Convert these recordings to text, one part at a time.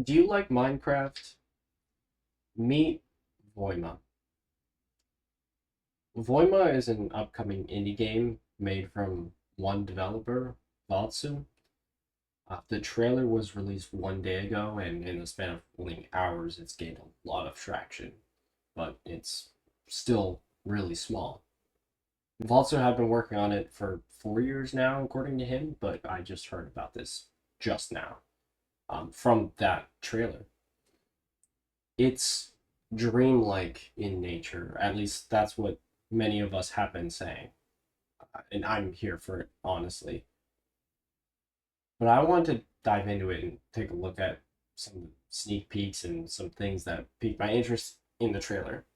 Do you like Minecraft? Meet Voima. Voima is an upcoming indie game made from one developer, Vatsu. The trailer was released 1 day ago, and in the span of only hours, it's gained a lot of traction, but it's still really small. Vatsu have been working on it for 4 years now, according to him, but I just heard about this just now from that trailer. It's dreamlike in nature. At least that's what many of us have been saying. And I'm here for it, honestly. But I want to dive into it and take a look at some sneak peeks and some things that piqued my interest in the trailer.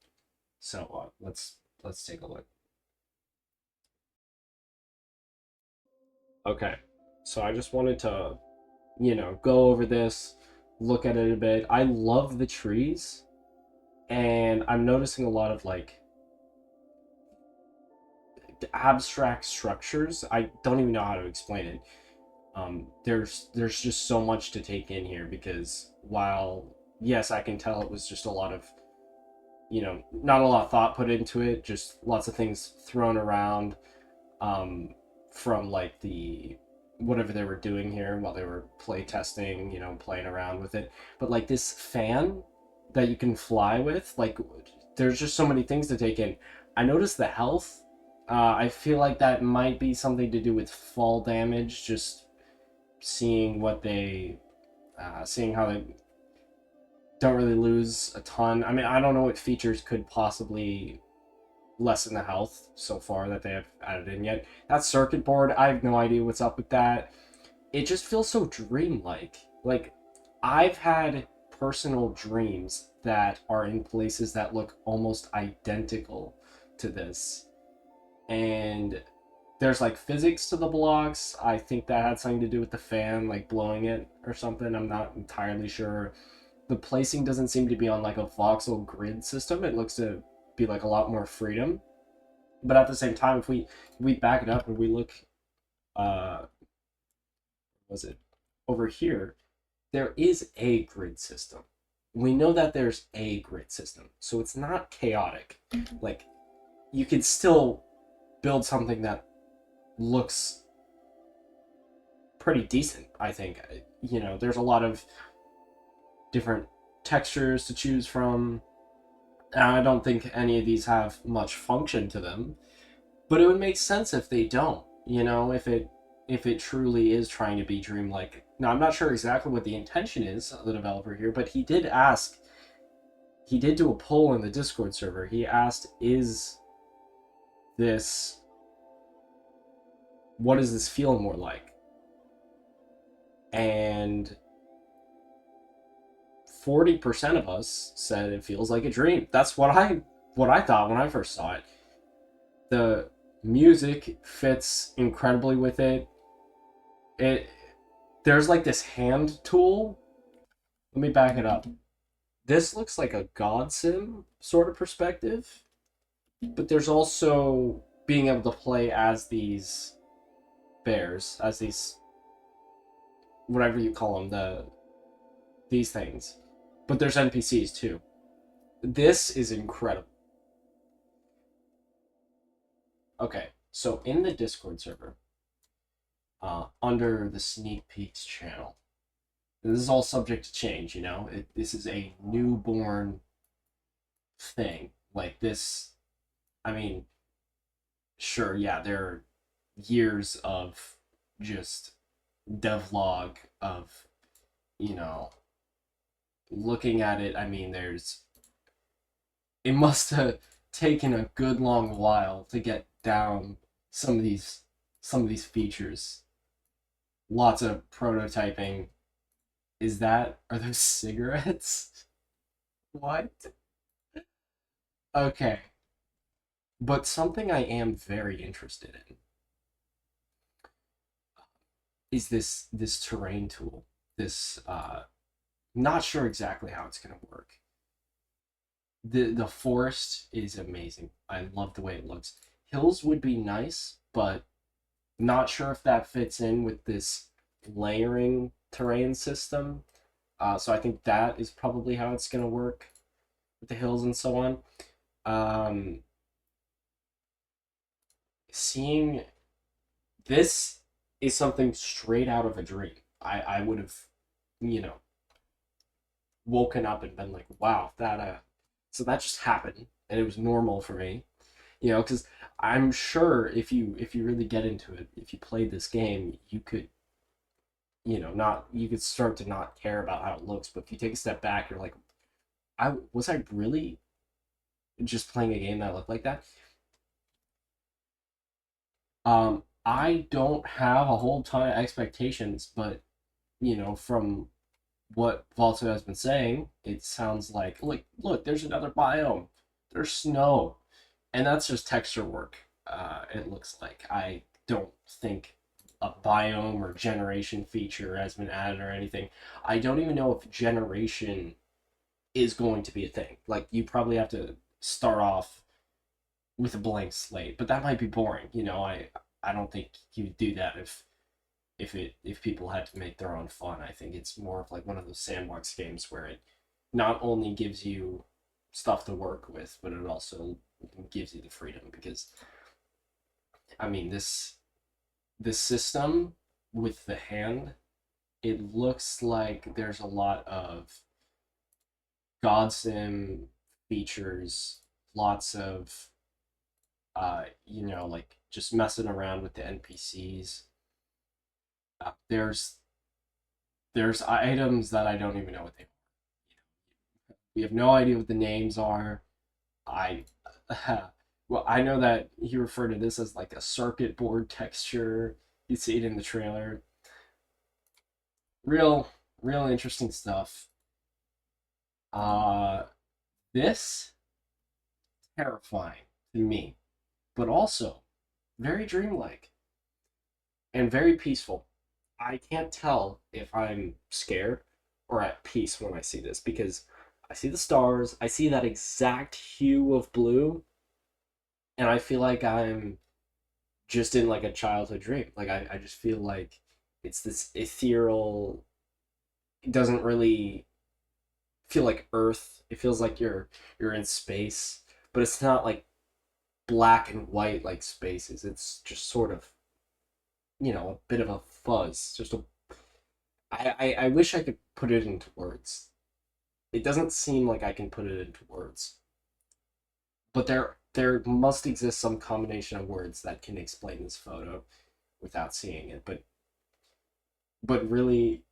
So let's take a look. Okay, so I just wanted to go over this, look at it a bit. I love the trees, and I'm noticing a lot of like abstract structures. I don't even know how to explain it. There's just so much to take in here because while yes, I can tell it was just a lot of not a lot of thought put into it, just lots of things thrown around um, from like the whatever they were doing here while they were play testing, playing around with it. But like this fan that you can fly with, like there's just so many things to take in. I noticed the health. I feel like that might be something to do with fall damage. Just seeing seeing how they don't really lose a ton. I mean, I don't know what features could possibly lessen the health so far that they have added in yet. That circuit board, I have no idea what's up with that. It just feels so dreamlike. Like I've had personal dreams that are in places that look almost identical to this. And there's like physics to the blocks. I think that had something to do with the fan, like blowing it or something. I'm not entirely sure. The placing doesn't seem to be on like a voxel grid system. It looks to be like a lot more freedom. But at the same time, if we back it up and we look, uh, was it over here? There is a grid system. We know that there's a grid system, so it's not chaotic. Like you could still build something that looks pretty decent. I think there's a lot of different textures to choose from. And I don't think any of these have much function to them, but it would make sense if they don't. If it truly is trying to be dreamlike. Now, I'm not sure exactly what the intention is of the developer here, but he did do a poll in the Discord server. He asked, "Is this what does this feel more like?" And 40% of us said it feels like a dream. That's what I thought when I first saw it. The music fits incredibly with it. It there's like this hand tool. Let me back it up. This looks like a God Sim sort of perspective, but there's also being able to play as these bears, as these whatever you call them, these things. But there's NPCs too. This is incredible. Okay, so in the Discord server, under the sneak peeks channel, this is all subject to change. This is a newborn thing. Like this, I mean, sure, yeah, there are years of just devlog of, you know, looking at it. I mean, it must have taken a good long while to get down some of these features. Lots of prototyping. Are those cigarettes? What? Okay. But something I am very interested in is this terrain tool. This not sure exactly how it's gonna work. The forest is amazing. I love the way it looks. Hills would be nice, but not sure if that fits in with this layering terrain system. So I think that is probably how it's gonna work with the hills and so on. Um, Seeing this is something straight out of a dream. I would have, you know, woken up and been like, wow, that so that just happened and it was normal for me, because I'm sure if you really get into it, if you played this game, you could, not you could start to not care about how it looks, but if you take a step back, you're like, I really just playing a game that looked like that. I don't have a whole ton of expectations, but from what Volta has been saying, it sounds like, look, there's another biome. There's snow, and that's just texture work. It looks like I don't think a biome or generation feature has been added or anything. I don't even know if generation is going to be a thing. Like you probably have to start off with a blank slate, but that might be boring. I don't think you would do that if people had to make their own fun. I think it's more of like one of those sandbox games where it not only gives you stuff to work with, but it also gives you the freedom because I mean this system with the hand, it looks like there's a lot of God Sim features, lots of like just messing around with the NPCs. There's items that I don't even know what they are. We have no idea what the names are. I well, I know that he referred to this as like a circuit board texture. You see it in the trailer. Real, real interesting stuff. Uh, this terrifying to me, but also very dreamlike and very peaceful. I can't tell if I'm scared or at peace when I see this because I see the stars, I see that exact hue of blue, and I feel like I'm just in like a childhood dream. Like I just feel like it's this ethereal, it doesn't really feel like Earth. It feels like you're in space, but it's not like black and white like spaces. It's just sort of, a bit of a fuzz. I wish I could put it into words. It doesn't seem like I can put it into words. But there must exist some combination of words that can explain this photo without seeing it. But really,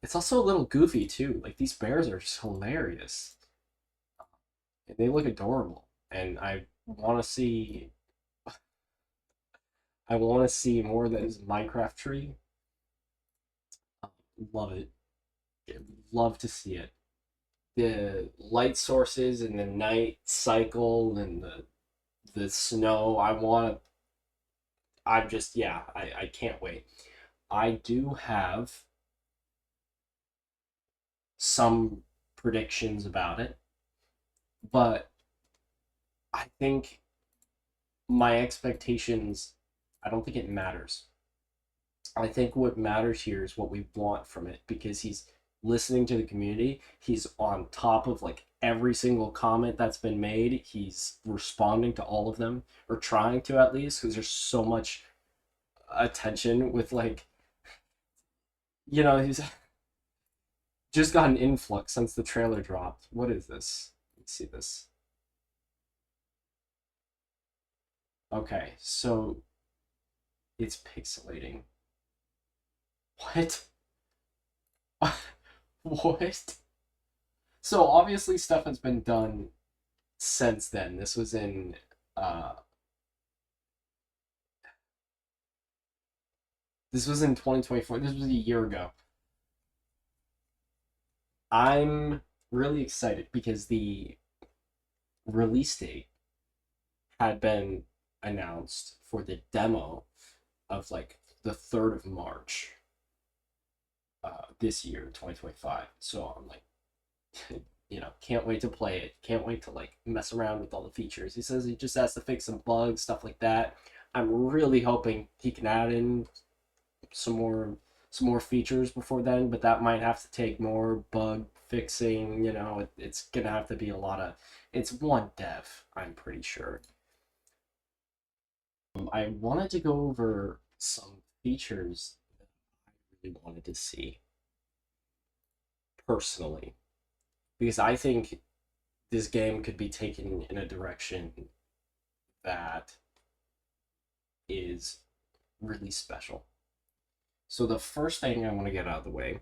it's also a little goofy too. Like these bears are just hilarious. And they look adorable. And I want to see more of this Minecraft tree. Love it. Love to see it. The light sources and the night cycle and the snow. I'm just, yeah, I can't wait. I do have some predictions about it, but I think my expectations, I don't think it matters. I think what matters here is what we want from it because he's listening to the community. He's on top of like every single comment that's been made. He's responding to all of them or trying to at least because there's so much attention with like, he's just got an influx since the trailer dropped. What is this? Let's see this. Okay, so it's pixelating. What? What? So obviously stuff has been done since then. Uh this was in 2024. This was a year ago. I'm really excited because the release date had been announced for the demo of like the 3rd of March this year, 2025. So I'm like, can't wait to play it. Can't wait to like mess around with all the features. He says he just has to fix some bugs, stuff like that. I'm really hoping he can add in some more some more features before then, but that might have to take more bug fixing. It's gonna have to be a lot of. It's one dev, I'm pretty sure. I wanted to go over some features that I really wanted to see personally, because I think this game could be taken in a direction that is really special. So the first thing I want to get out of the way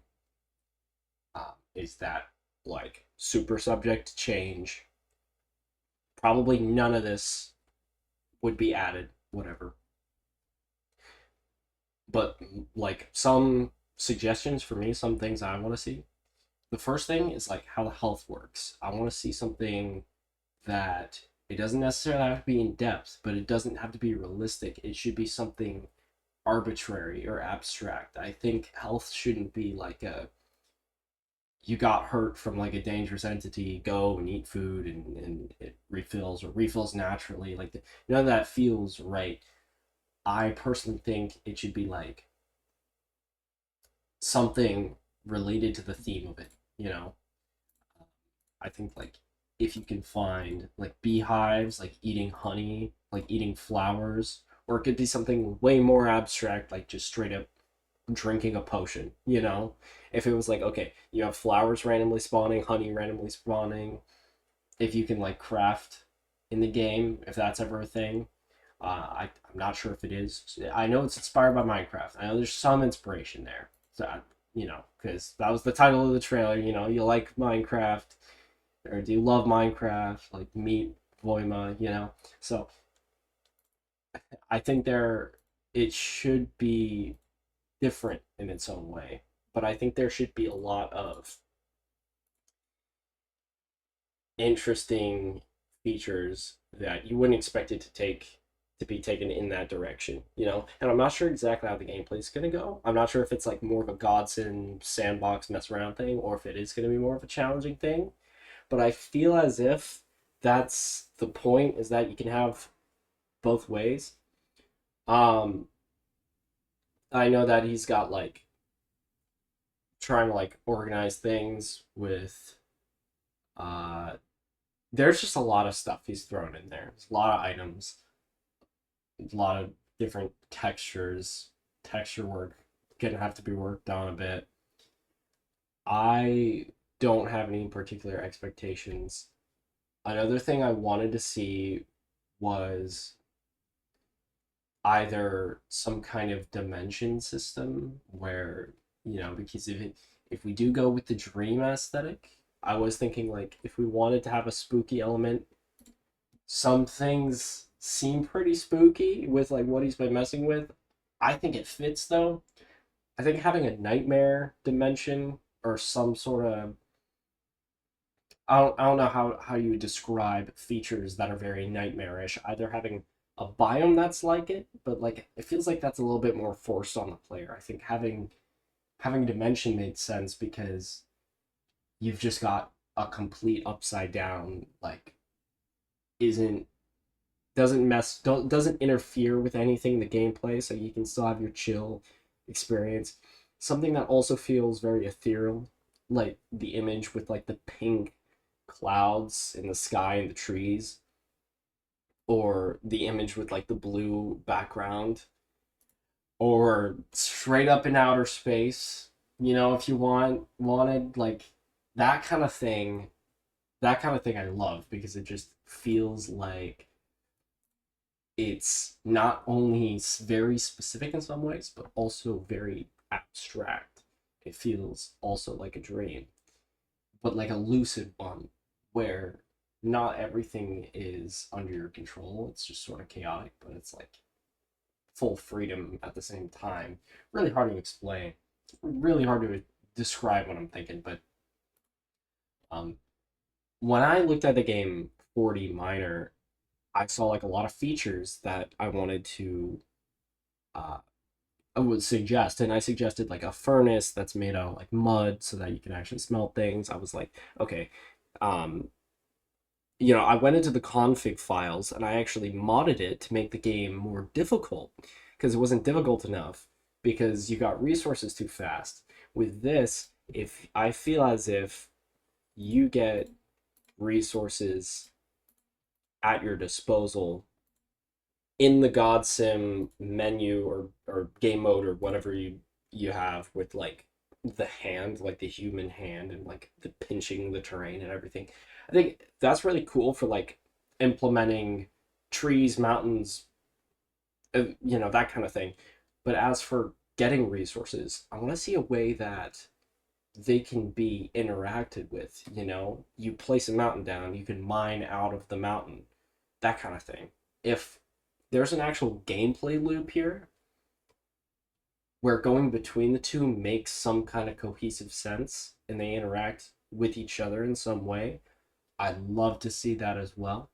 is that, like, super subject to change. Probably none of this would be added, whatever. But like some suggestions for me, some things I want to see. The first thing is like how the health works. I want to see something that it doesn't necessarily have to be in depth, but it doesn't have to be realistic. It should be something arbitrary or abstract. I think health shouldn't be like a you got hurt from like a dangerous entity, go and eat food and it refills or refills naturally. Like none of that feels right. I personally think it should be like something related to the theme of it. I think like if you can find like beehives, like eating honey, like eating flowers, or it could be something way more abstract, like just straight up drinking a potion. If it was like, okay, you have flowers randomly spawning, honey randomly spawning, if you can like craft in the game, if that's ever a thing. I'm not sure if it is. I know it's inspired by Minecraft. I know there's some inspiration there. So, because that was the title of the trailer. You like Minecraft, or do you love Minecraft? Like meet Voima. So I think it should be different in its own way, but I think there should be a lot of interesting features that you wouldn't expect it to be taken in that direction. And I'm not sure exactly how the gameplay is going to go. I'm not sure if it's like more of a Godson sandbox mess around thing, or if it is going to be more of a challenging thing. But I feel as if that's the point, is that you can have both ways. um I know that he's got like trying to like organize things with uh there's just a lot of stuff he's thrown in there. There's a lot of items, a lot of different texture work gonna have to be worked on a bit. I don't have any particular expectations. Another thing I wanted to see was either some kind of dimension system where, because if we do go with the dream aesthetic, I was thinking like if we wanted to have a spooky element, some things seem pretty spooky with like what he's been messing with. I think it fits though. I think having a nightmare dimension or some sort of I don't know how you would describe features that are very nightmarish. Either having a biome that's like it, but like it feels like that's a little bit more forced on the player. I think having dimension made sense because you've just got a complete upside down, like isn't doesn't mess don't doesn't interfere with anything in the gameplay, so you can still have your chill experience. Something that also feels very ethereal, like the image with like the pink clouds in the sky and the trees, or the image with like the blue background, or straight up in outer space. If you wanted like that kind of thing, I love because it just feels like it's not only very specific in some ways, but also very abstract. It feels also like a dream, but like a lucid one where not everything is under your control. It's just sort of chaotic, but it's like full freedom at the same time. Really hard to explain. Really hard to describe what I'm thinking, but um, when I looked at the game 40 Minor, I saw like a lot of features that uh, I would suggest, and I suggested like a furnace that's made out of like mud so that you can actually smelt things. I was like, okay, um, I went into the config files and I actually modded it to make the game more difficult because it wasn't difficult enough. because you got resources too fast. With this, if I feel as if you get resources at your disposal in the God Sim menu or game mode or whatever you have with like the hand, like the human hand and like the pinching the terrain and everything. I think that's really cool for like implementing trees, mountains, that kind of thing. But as for getting resources, I want to see a way that they can be interacted with. You place a mountain down, you can mine out of the mountain, that kind of thing. If there's an actual gameplay loop here where going between the two makes some kind of cohesive sense and they interact with each other in some way, I'd love to see that as well.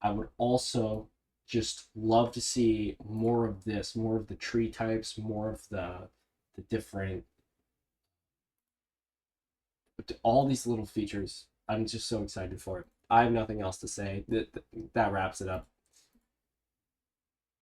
I would also just love to see more of this, more of the tree types, more of the different, all these little features. I'm just so excited for it. I have nothing else to say. That wraps it up.